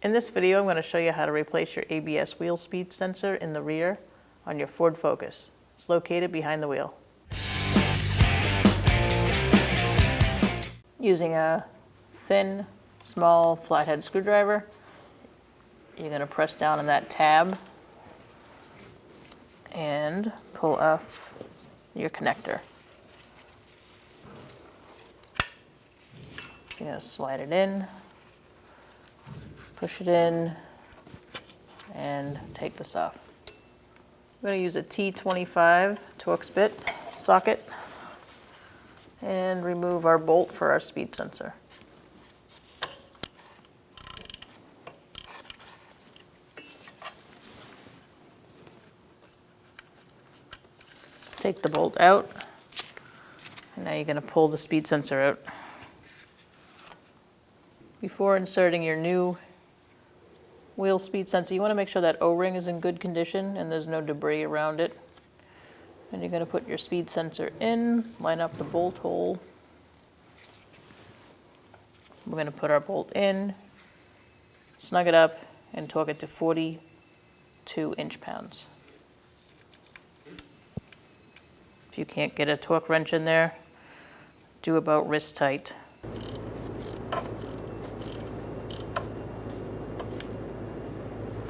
In this video, I'm going to show you how to replace your ABS wheel speed sensor in the rear on your Ford Focus. It's located behind the wheel. Using a thin, small flathead screwdriver, you're going to press down on that tab and pull off your connector. You're going to slide it in, push it in, and take this off. I'm going to use a T25 Torx bit socket and remove our bolt for our speed sensor. Take the bolt out, and now you're going to pull the speed sensor out. Before inserting your new wheel speed sensor, you want to make sure that O-ring is in good condition and there's no debris around it. And you're going to put your speed sensor in, line up the bolt hole. We're going to put our bolt in, snug it up, and torque it to 42 inch-pounds. If you can't get a torque wrench in there, do about wrist tight.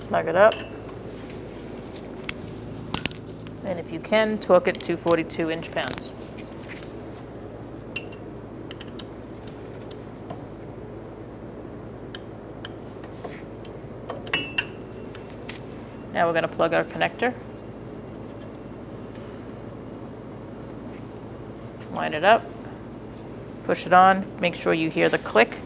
Snug it up. And if you can, torque it to 42 inch-pounds. Now we're going to plug our connector. Line it up, push it on, make sure you hear the click.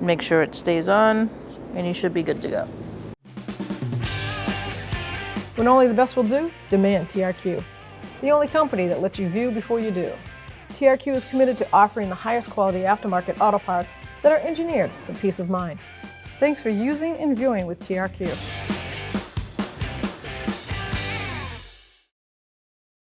Make sure it stays on, and you should be good to go. When only the best will do, demand TRQ. The only company that lets you view before you do. TRQ is committed to offering the highest quality aftermarket auto parts that are engineered for peace of mind. Thanks for using and viewing with TRQ.